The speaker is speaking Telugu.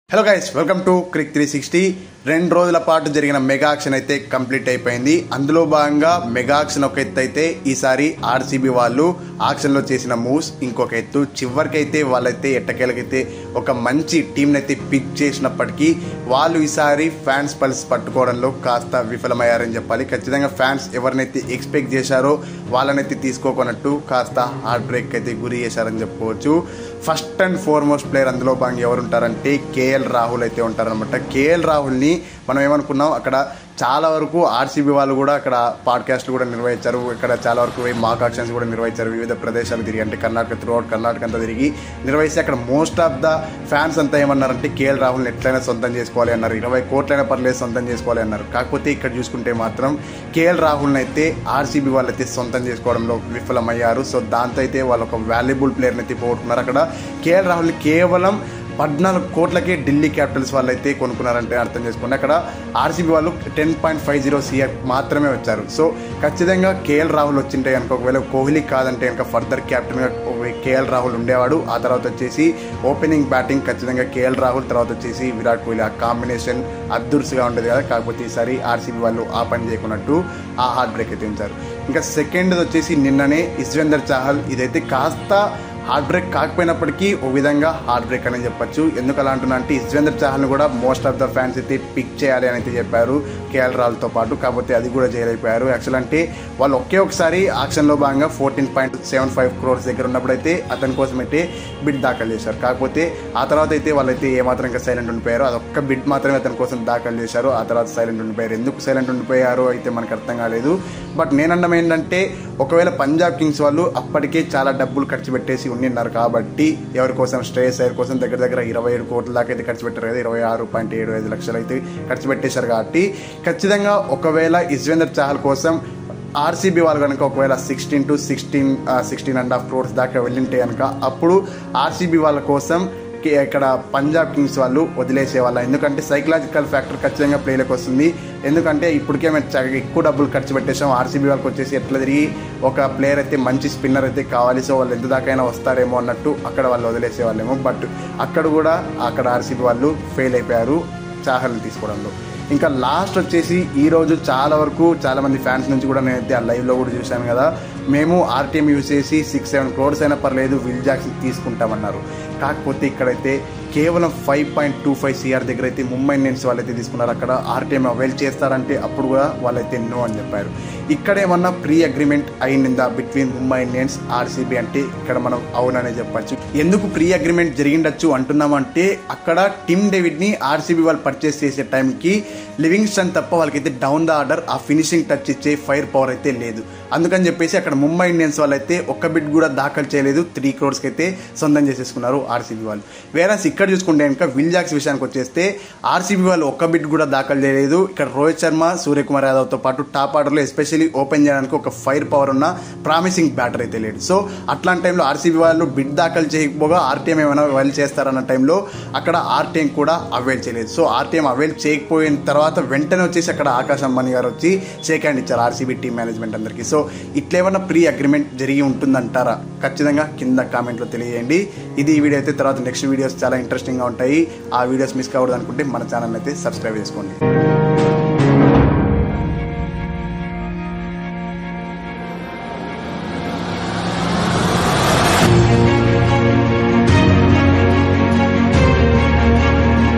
Hello guys, welcome to Crick 360. 2 రోజుల పాటు జరిగిన మెగా ఆక్షన్ అయితే కంప్లీట్ అయిపోయింది. అందులో భాగంగా మెగా ఆక్షన్ ఒక ఎత్తు అయితే ఈసారి ఆర్సీబీ వాళ్ళు ఆక్షన్లో చేసిన మూవ్స్ ఇంకొక ఎత్తు. చివరికైతే వాళ్ళైతే ఎట్టకేలకైతే ఒక మంచి టీంని అయితే పిక్ చేసినప్పటికీ వాళ్ళు ఈసారి ఫ్యాన్స్ పల్స్ పట్టుకోవడంలో కాస్త విఫలమయ్యారని చెప్పాలి. ఖచ్చితంగా ఫ్యాన్స్ ఎవరినైతే ఎక్స్పెక్ట్ చేశారో వాళ్ళనైతే తీసుకోకున్నట్టు కాస్త హార్ట్ బ్రేక్ అయితే గురి చేశారని చెప్పుకోవచ్చు. ఫస్ట్ అండ్ ఫార్మోస్ట్ ప్లేయర్ అందులో భాగంగా ఎవరు ఉంటారంటే కేఎల్ రాహుల్ అయితే ఉంటారనమాట. కేఎల్ రాహుల్ని మనం ఏమనుకున్నాం, అక్కడ చాలా వరకు ఆర్సీబీ వాళ్ళు కూడా అక్కడ పాడ్కాస్ట్లు కూడా నిర్వహించారు, ఇక్కడ చాలా వరకు మాక్ ఆక్షన్స్ కూడా నిర్వహించారు. వివిధ ప్రదేశాలు తిరిగి, అంటే కర్ణాటక త్రూఅవుట్ కర్ణాటక అంతా తిరిగి నిర్వహిస్తే అక్కడ మోస్ట్ ఆఫ్ ద ఫ్యాన్స్ అంతా ఏమన్నారంటే కేఎల్ రాహుల్ని ఎట్లయినా సొంతం చేసుకోవాలి అన్నారు. 20 కోట్లైనా పర్లేదు సొంతం చేసుకోవాలి అన్నారు. కాకపోతే ఇక్కడ చూసుకుంటే మాత్రం కేఎల్ రాహుల్ని అయితే ఆర్సీబీ వాళ్ళు అయితే సొంతం చేసుకోవడంలో విఫలమయ్యారు. సో దాంతో అయితే వాళ్ళు ఒక వాల్యుబుల్ ప్లేయర్ని అయితే పోగొట్టుకున్నారు. అక్కడ కేఎల్ రాహుల్ని కేవలం 14 కోట్లకే ఢిల్లీ క్యాపిటల్స్ వాళ్ళు అయితే కొనుక్కున్నారంటే అర్థం చేసుకోండి. అక్కడ ఆర్సీబీ వాళ్ళు 10.50 CR మాత్రమే వచ్చారు. సో ఖచ్చితంగా కేఎల్ రాహుల్ వచ్చింటే కనుక, ఒకవేళ కోహ్లీ కాదంటే కనుక ఫర్దర్ క్యాప్టెన్గా కేఎల్ రాహుల్ ఉండేవాడు. ఆ తర్వాత వచ్చేసి ఓపెనింగ్ బ్యాటింగ్ ఖచ్చితంగా కేఎల్ రాహుల్, తర్వాత వచ్చేసి విరాట్ కోహ్లీ. ఆ కాంబినేషన్ అద్దుర్సుగా ఉండేది కదా. కాకపోతే ఈసారి ఆర్సీబీ వాళ్ళు ఆ పని చేయకున్నట్టు ఆ హార్ట్ బ్రేక్ అయితే ఉంచారు. ఇంకా సెకండ్ వచ్చేసి నిన్ననే యుజ్వేంద్ర చాహల్. ఇదైతే కాస్త హార్ట్ బ్రేక్ కాకపోయినప్పటికీ ఓ విధంగా హార్ట్ బ్రేక్ అని చెప్పొచ్చు. ఎందుకు అలా అంటున్నా అంటే యుజ్వేంద్ర చాహల్ని కూడా మోస్ట్ ఆఫ్ ద ఫ్యాన్స్ అయితే పిక్ చేయాలి అని అయితే చెప్పారు కేఎల్ రాహుల్తో పాటు. కాకపోతే అది కూడా చేయలేకపోయారు. యాక్చువల్ అంటే వాళ్ళు ఒకసారి ఆక్షన్లో భాగంగా 14.75 crores దగ్గర ఉన్నప్పుడైతే అతని కోసం అయితే బిడ్ దాఖలు చేశారు. కాకపోతే ఆ తర్వాత అయితే వాళ్ళైతే ఏమాత్రం ఇంకా సైలెంట్ ఉండిపోయారు. అదొక్క బిడ్ మాత్రమే అతని కోసం దాఖలు చేశారు. ఆ తర్వాత సైలెంట్ ఉండిపోయారు. ఎందుకు సైలెంట్ ఉండిపోయారో అయితే మనకు అర్థం కాలేదు. బట్ నేనన్నడం ఏంటంటే, ఒకవేళ పంజాబ్ కింగ్స్ వాళ్ళు అప్పటికే చాలా డబ్బులు ఖర్చు పెట్టేసి ఉన్నారు కాబట్టి ఎవరి కోసం శ్రేయస్ అయ్యర్ కోసం దగ్గర 27 కోట్ల దాకా అయితే ఖర్చు పెట్టారు కదా. 26.75 లక్షలు అయితే ఖర్చు పెట్టేశారు. కాబట్టి ఖచ్చితంగా ఒకవేళ యుజ్వేంద్ర చాహల్ కోసం ఆర్సీబీ వాళ్ళు కనుక ఒకవేళ 16 to 16.5 crores దాకా వెళ్ళింటే కనుక అప్పుడు ఆర్సీబీ వాళ్ళ కోసం ఇక్కడ పంజాబ్ కింగ్స్ వాళ్ళు వదిలేసేవాళ్ళ. ఎందుకంటే సైకలాజికల్ ఫ్యాక్టర్ ఖచ్చితంగా ప్లేలోకి వస్తుంది. ఎందుకంటే ఇప్పటికే మేము ఎక్కువ డబ్బులు ఖర్చు పెట్టేసాం. ఆర్సీబీ వాళ్ళకి వచ్చేసి ఎట్లా తిరిగి ఒక ప్లేయర్ అయితే మంచి స్పిన్నర్ అయితే కావాలి, సో వాళ్ళు ఎంత దాకైనా వస్తారేమో అన్నట్టు అక్కడ వాళ్ళు వదిలేసేవాళ్ళేమో. బట్ అక్కడ ఆర్సీబీ వాళ్ళు ఫెయిల్ అయిపోయారు చాహల్ని తీసుకోవడంలో. ఇంకా లాస్ట్ వచ్చేసి ఈరోజు చాలా మంది ఫ్యాన్స్ నుంచి కూడా నేనైతే ఆ లైవ్లో కూడా చూశాను కదా, మేము ఆర్టీఎం యూజ్ చేసి 6-7 crores అయినా పర్లేదు విల్ జాక్స్ తీసుకుంటామన్నారు. కాకపోతే ఇక్కడైతే కేవలం 5.25 CR దగ్గర అయితే ముంబై ఇండియన్స్ వాళ్ళైతే తీసుకున్నారు. అక్కడ ఆర్టీఎం అవైల్ చేస్తారంటే అప్పుడు కూడా వాళ్ళైతే నో అని చెప్పారు. ఇక్కడ ఏమన్నా ప్రీ అగ్రిమెంట్ అయిందా బిట్వీన్ ముంబై ఇండియన్స్ ఆర్సీబీ అంటే ఇక్కడ మనం అవుననే చెప్పచ్చు. ఎందుకు ప్రీ అగ్రిమెంట్ జరిగిండొచ్చు అంటున్నామంటే, అక్కడ టిమ్ డేవిడ్ని ఆర్సీబీ వాళ్ళు పర్చేస్ చేసే టైంకి లివింగ్స్టన్ తప్ప వాళ్ళకైతే డౌన్ ద ఆర్డర్ ఆ ఫినిషింగ్ టచ్ ఇచ్చే ఫైర్ పవర్ అయితే లేదు. అందుకని చెప్పేసి అక్కడ ముంబై ఇండియన్స్ వాళ్ళైతే ఒక్క బిడ్ కూడా దాఖలు చేయలేదు. 3 crores అయితే సొంతం చేసేసుకున్నారు ఆర్సీబీ వాళ్ళు. వేరే ఇక్కడ చూసుకుంటే కనుక విల్ జాక్స్ విషయానికి వచ్చేస్తే ఆర్సీబీ వాళ్ళు ఒక్క బిడ్ కూడా దాఖలు చేయలేదు. ఇక్కడ రోహిత్ శర్మ, సూర్యకుమార్ యాదవ్తో పాటు టాప్ ఆర్డర్లో ఎస్పెషల్లీ ఓపెన్ చేయడానికి ఒక ఫైర్ పవర్ ఉన్న ప్రామిసింగ్ బ్యాటర్ అయితే లేడు. సో అట్లాంటి టైంలో ఆర్సీబీ వాళ్ళు బిడ్ దాఖలు చేయకపోగా ఆర్టీఎం ఏమైనా అవైల్ చేస్తారన్న టైంలో అక్కడ ఆర్టీఎం కూడా అవైల్ చేయలేదు. సో ఆర్టీఎం అవైల్ చేయకపోయిన తర్వాత వెంటనే వచ్చేసి అక్కడ ఆకాశ్ అంబానీ గారు వచ్చి షేక్ హ్యాండ్ ఇచ్చారు ఆర్సీబీ టీమ్ మేనేజ్మెంట్ అందరికీ. సో ఇట్లేమన్నా ప్రీ అగ్రిమెంట్ జరిగి ఉంటుందంటారా? ఖచ్చితంగా కింద కామెంట్లో తెలియజేయండి. ఇది ఈ వీడియో అయితే. తర్వాత నెక్స్ట్ వీడియోస్ చాలా ఇంట్రెస్టింగ్గా ఉంటాయి. ఆ వీడియోస్ మిస్ కావద్దు అనుకుంటే మన ఛానల్ అయితే సబ్స్క్రైబ్ చేసుకోండి.